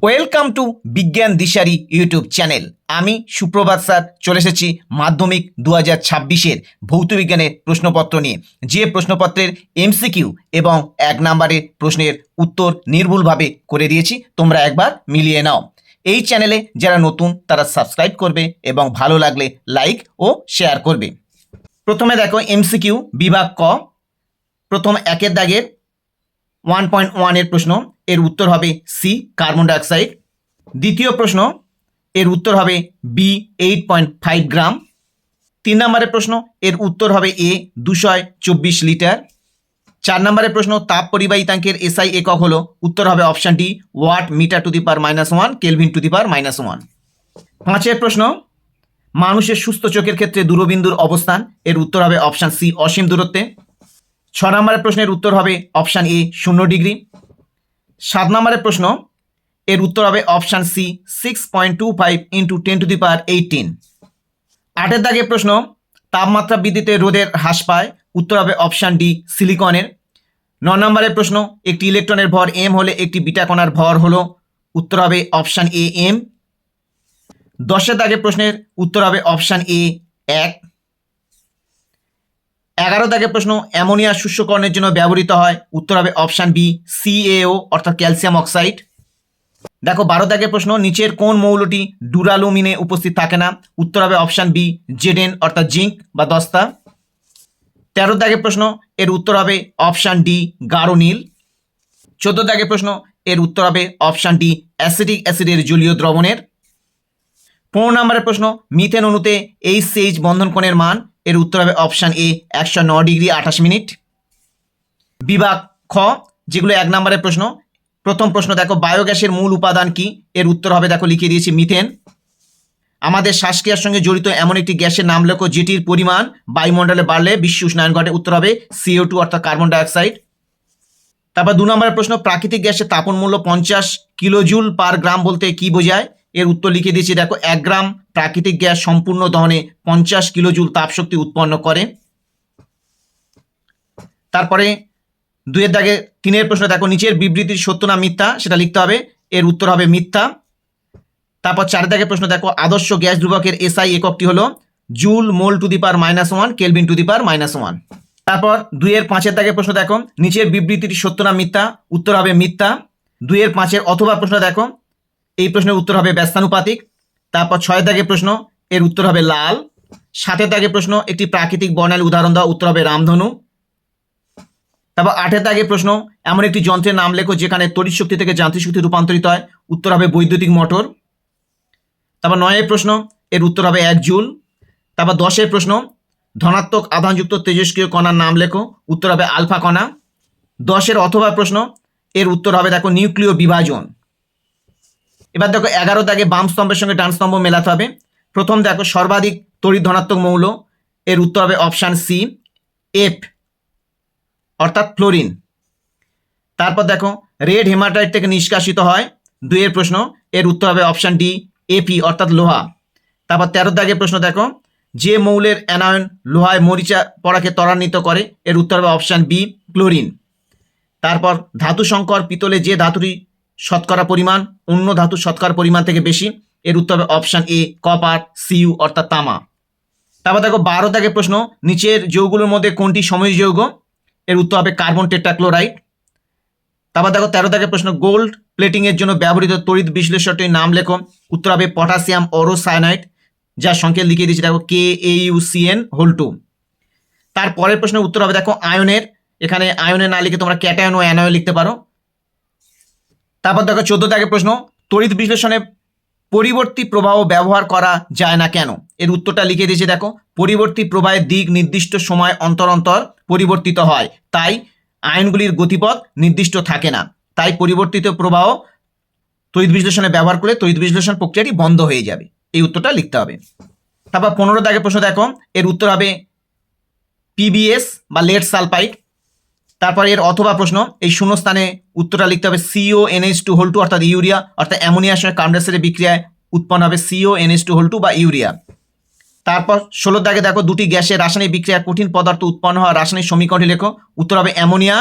Welcome to বিজ্ঞান দিশারি YouTube channel. আমি সুপ্রভাত স্যার চলে এসেছি মাধ্যমিক 2026-এর ভৌতবিজ্ঞানের প্রশ্নপত্র নিয়ে, যে প্রশ্নপত্রের এমসিকিউ এবং 1 নম্বরের প্রশ্নের উত্তর নির্ভুলভাবে করে দিয়েছি। তোমরা একবার মিলিয়ে নাও। এই চ্যানেলে যারা নতুন তারা সাবস্ক্রাইব করবে এবং ভালো লাগলে লাইক ও শেয়ার করবে। প্রথমে দেখো এমসিকিউ বিভাগ ক, প্রথম 1-এর দাগের 1.1 এর প্রশ্ন, এর উত্তর হবে সি কার্বন ডাইঅক্সাইড। দ্বিতীয় প্রশ্ন, এর উত্তর হবে বি 8.5 গ্রাম। 3 নম্বরের প্রশ্ন, এর উত্তর হবে এ 224 লিটার। 4 নম্বরের প্রশ্ন, তাপ পরিবাহিতাঙ্কের এসআই একক হলো, উত্তর হবে option D watt meter to the power -1 kelvin to the power -1। 5-এর প্রশ্ন, মানুষের সুস্থ চোখের ক্ষেত্রে দূরবিন্দুর অবস্থান, এর উত্তর হবে অপশান সি অসীম দূরত্বে। 6 নম্বরের প্রশ্নের উত্তর হবে অপশান এ 0 ডিগ্রি। 7 নম্বরের প্রশ্ন, এর উত্তর হবে অপশান সি 6.25 × 10 টু দি পাওয়ার 18। 8-এর দাগের প্রশ্ন, তাপমাত্রা বৃদ্ধিতে রোদের হ্রাস পায়, উত্তর হবে অপশান ডি সিলিকনের। 9 নম্বরের প্রশ্ন, একটি ইলেকট্রনের ভর এম হলে একটি বিটা কণার ভর হলো, উত্তর হবে অপশান এ এম। 10-এর দাগের প্রশ্নের উত্তর হবে অপশান এ 1। 11 দাগের প্রশ্ন, অ্যামোনিয়া শুষ্যকরণের জন্য ব্যবহৃত হয়, উত্তর হবে অপশান বি CaO অর্থাৎ ক্যালসিয়াম অক্সাইড। দেখো 12 দাগের প্রশ্ন, নিচের কোন মৌলটি ডুরালুমিনে উপস্থিত থাকে না, উত্তর হবে অপশান বি জেডেন অর্থাৎ জিঙ্ক বা দস্তা। 13 দাগের প্রশ্ন, এর উত্তর হবে অপশান ডি গাঢ় নীল। 14 দাগের প্রশ্ন, এর উত্তর হবে অপশান ডি অ্যাসিটিক অ্যাসিডের জলীয় দ্রবণের। 15 নম্বরের প্রশ্ন, মিথেন অণুতে HCH বন্ধন কোণের মান, এর উত্তর হবে অপশান এ 109 ডিগ্রি 28 মিনিট। বিভাগ খ, যেগুলো 1 নম্বরের প্রশ্ন। প্রথম প্রশ্ন দেখো, বায়োগ্যাসের মূল উপাদান কি, এর উত্তর হবে দেখো লিখে দিয়েছি মিথেন। আমাদের শ্বাসক্রিয়ার সঙ্গে জড়িত এমন একটি গ্যাসের নাম লেখো যেটির পরিমাণ বায়ুমণ্ডলে বাড়লে বিশ্ব উষ্ণায়ন ঘটে, উত্তর হবে CO2 অর্থাৎ কার্বন ডাইঅক্সাইড। তারপর 2 নম্বরের প্রশ্ন, প্রাকৃতিক গ্যাসের তাপন মূল্য 50 কিলোজুল পার গ্রাম বলতে কি বোঝায়, এর উত্তর লিখে দিয়েছি দেখো 1 গ্রাম প্রাকৃতিক গ্যাস সম্পূর্ণ দহনে 50 কিলোজুল তাপশক্তি উৎপন্ন করে। তারপরে 2-এর দাগে 3-এর প্রশ্ন দেখো, নিচের বিবৃতির সত্য না মিথ্যা সেটা লিখতে হবে, এর উত্তর হবে মিথ্যা। তারপর 4-এর দাগের প্রশ্ন দেখো, আদর্শ গ্যাস ধ্রুবকের SI এককটি হলো joule mole to the power -1 kelvin to the power -1। তারপর 2-এর 5-এর দাগের প্রশ্ন দেখো, নিচের বিবৃতিটি সত্য না মিথ্যা, উত্তর হবে মিথ্যা। 2-এর 5-এর অথবা প্রশ্ন দেখো, এই প্রশ্নের উত্তর হবে ব্যস্তানুপাতিক। তারপর 6-এর দাগের প্রশ্ন, এর উত্তর হবে লাল। 7-এর দাগের প্রশ্ন, একটি প্রাকৃতিক বর্ণালী উদাহরণ দাও, উত্তর হবে রামধনু। তারপর 8-এর দাগের প্রশ্ন, এমন একটি যন্ত্রের নাম লেখো যেখানে তড়িৎ শক্তি থেকে যান্ত্রিক শক্তি রূপান্তরিত হয়, উত্তর হবে বৈদ্যুতিক মোটর। তারপর 9-এর প্রশ্ন, এর উত্তর হবে 1 জুল। তারপর 10-এর প্রশ্ন, ধনাত্মক আধানযুক্ত তেজস্ক্রিয় কণার নাম লেখো, উত্তর হবে আলফা কণা। 10-এর অথবা প্রশ্ন, এর উত্তর হবে দেখো নিউক্লিয় বিভাজন। এবার দেখো 11 দাগে বাম স্তম্ভের সঙ্গে ডান স্তম্ভ মেলাতে হবে। প্রথম দেখো, সর্বাধিক তড়িৎ ধনাত্মক মৌল, এর উত্তর হবে অপশান সি এফ অর্থাৎ ফ্লোরিন। তারপর দেখো, রেড হেমাটাইট থেকে নিষ্কাশিত হয়, 2-এর প্রশ্ন, এর উত্তর হবে অপশান ডি এপি অর্থাৎ লোহা। তারপর 13 দাগের প্রশ্ন দেখো, যে মৌলের অ্যানায়ন লোহায় মরিচা পড়াকে ত্বরান্বিত করে, এর উত্তর হবে অপশান বি ক্লোরিন। তারপর ধাতু সংকর পিতলে যে ধাতুটি শতকরা পরিমাণ অন্য ধাতুর শতকরা পরিমাণ থেকে বেশি, এর উত্তর হবে অপশান এ কপার Cu অর্থাৎ তামা। তারপর দেখো 12 দাগের প্রশ্ন, নিচের যৌগগুলোর মধ্যে কোনটি সমযোজী যৌগ, এর উত্তর হবে কার্বন টেট্রাক্লোরাইড। তারপর দেখো 13 দাগের প্রশ্ন, গোল্ড প্লেটিং এর জন্য ব্যবহৃত তড়িৎ বিশ্লেষকটির নাম লেখো, উত্তর হবে পটাশিয়াম অরোসায়ানাইড, যার সংকেত লিখে দিয়েছি দেখো KAUCN2। তারপরের প্রশ্নের উত্তর হবে দেখো আয়নের, এখানে আয়নে না লিখে তোমরা ক্যাটায়ন ও অ্যানায়ন লিখতে পারো। তারপর দেখো 14 দাগের প্রশ্ন, তড়িৎ বিশ্লেষণে পরিবর্তী প্রবাহ ব্যবহার করা যায় না কেন, এর উত্তরটা লিখে দিয়েছি দেখো, পরিবর্তী প্রবাহের দিক নির্দিষ্ট সময় অন্তর অন্তর পরিবর্তিত হয়, তাই আয়নগুলির গতিপথ নির্দিষ্ট থাকে না, তাই পরিবর্তিত প্রবাহ তড়িৎ বিশ্লেষণে ব্যবহার করলে তড়িৎ বিশ্লেষণ প্রক্রিয়াটি বন্ধ হয়ে যাবে, এই উত্তরটা লিখতে হবে। তারপর 15 দাগের প্রশ্ন দেখো, এর উত্তর হবে PbS বা লেড সালফাইড। তারপর এর অথবা প্রশ্ন, এই শূন্যস্থানে উত্তরটা লিখতে হবে CONH2 অর্থাৎ ইউরিয়া, অর্থাৎ অ্যামোনিয়ার সঙ্গে কার্বন ডাইঅক্সাইডের বিক্রিয়ায় উৎপন্ন হবে CONH2 বা ইউরিয়া। তারপর 16 দাগে দেখো, দুটি গ্যাসের রাসায়নিক বিক্রিয়ায় কঠিন পদার্থ উৎপন্ন হওয়া রাসায়নিক সমীকরণটি লেখো, উত্তর হবে অ্যামোনিয়া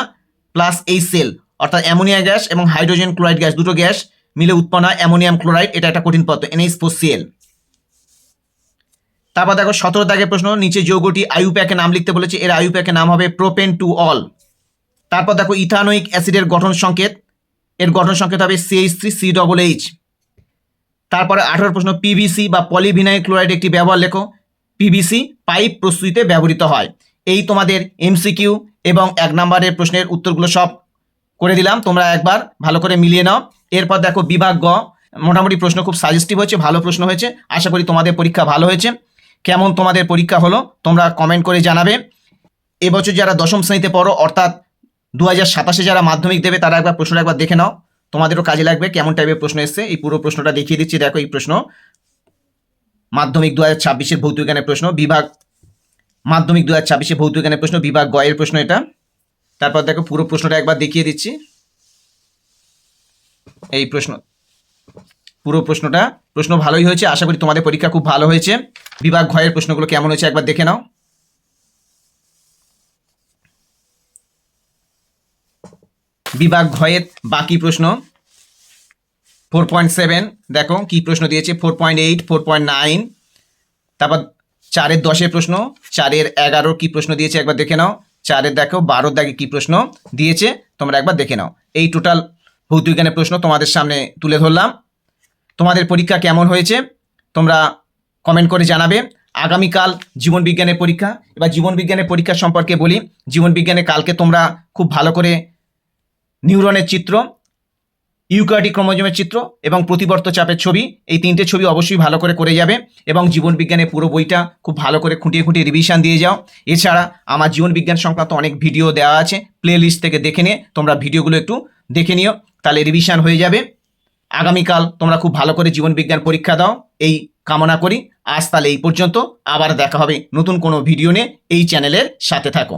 প্লাস HCl অর্থাৎ অ্যামোনিয়া গ্যাস এবং হাইড্রোজেন ক্লোরাইড গ্যাস, দুটো গ্যাস মিলে উৎপন্ন হয় অ্যামোনিয়াম ক্লোরাইড, এটা একটা কঠিন পদার্থ NH4Cl। তারপর দেখো 17 দাগের প্রশ্ন, নিচে যৌগটি আইইউপ্যাকের নাম লিখতে বলেছে, এর আইইউপ্যাকের নাম হবে প্রোপেন টু অল। তারপর দেখো ইথানোয়িক অ্যাসিডের গঠন সংকেত, এর গঠন সংকেত হবে CH3COOH। তারপরে 18 প্রশ্ন, পিভিসি বা পলিভিনাইল ক্লোরাইড একটি ব্যবহার লেখো। পিভিসি পাইপ প্রস্তুতিতে ব্যবহৃত হয়। এই তোমাদের এমসিকিউ এবং 1 নম্বরের প্রশ্নের উত্তরগুলো সব করে দিলাম, তোমরা একবার ভালো করে মিলিয়ে নাও। এরপর দেখো বিভাগ গ, মোটামুটি প্রশ্ন খুব সাজেস্টিভ হয়েছে, ভালো প্রশ্ন হয়েছে, আশা করি তোমাদের পরীক্ষা ভালো হয়েছে। কেমন তোমাদের পরীক্ষা হলো তোমরা কমেন্ট করে জানাবে। এবছর যারা দশম শ্রেণীতে পড়ো অর্থাৎ 2027-এ যারা মাধ্যমিক দেবে তারা একবার প্রশ্নটা একবার দেখে নাও, তোমাদেরও কাজে লাগবে কেমন টাইপের প্রশ্ন এসছে। এই পুরো প্রশ্নটা দেখিয়ে দিচ্ছি, দেখো এই প্রশ্ন মাধ্যমিক 2026-এর ভৌতবিজ্ঞানের প্রশ্ন, বিভাগ মাধ্যমিক 2026-এ ভৌতবিজ্ঞানের প্রশ্ন, বিভাগ গ এর প্রশ্ন এটা। তারপর দেখো পুরো প্রশ্নটা একবার দেখিয়ে দিচ্ছি, এই প্রশ্ন পুরো প্রশ্নটা, প্রশ্ন ভালোই হয়েছে, আশা করি তোমাদের পরীক্ষা খুব ভালো হয়েছে। বিভাগ ঘ এর প্রশ্নগুলো কেমন হয়েছে একবার দেখে নাও। বিভাগ ঘ এর বাকি প্রশ্ন 4.7 দেখো কি প্রশ্ন দিয়েছে, 4.8, 4.9। তারপর 4-এর 10-এর প্রশ্ন, 4-এর 11 কি প্রশ্ন দিয়েছে একবার দেখে নাও। 4-এর দেখো 12 দাগে কি প্রশ্ন দিয়েছে তোমরা একবার দেখে নাও। এই টোটাল ভৌতবিজ্ঞানের প্রশ্ন তোমাদের সামনে তুলে ধরলাম। তোমাদের পরীক্ষা কেমন হয়েছে তোমরা কমেন্ট করে জানাবে। আগামীকাল জীবনবিজ্ঞানের পরীক্ষা। এবার জীবনবিজ্ঞানের পরীক্ষা সম্পর্কে বলি। জীবনবিজ্ঞানে কালকে তোমরা খুব ভালো করে নিউরনের চিত্র, ইউক্যারিওটিক ক্রোমোজোমের চিত্র এবং প্রতিবর্ত চাপের ছবি, এই 3টে ছবি অবশ্যই ভালো করে যাবে এবং জীবনবিজ্ঞানের পুরো বইটা খুব ভালো করে খুঁটিয়ে খুঁটিয়ে রিভিশন দিয়ে যাও। এছাড়া আমার জীবনবিজ্ঞান সংক্রান্ত অনেক ভিডিও দেওয়া আছে, প্লে লিস্ট থেকে দেখে নিয়ে তোমরা ভিডিওগুলো একটু দেখে নিও, তাহলে রিভিশন হয়ে যাবে। আগামীকাল তোমরা খুব ভালো করে জীবনবিজ্ঞান পরীক্ষা দাও এই কামনা করি। আজ তাহলে এই পর্যন্ত, আবার দেখা হবে নতুন কোনো ভিডিও নিয়ে। এই চ্যানেলের সাথে থাকো।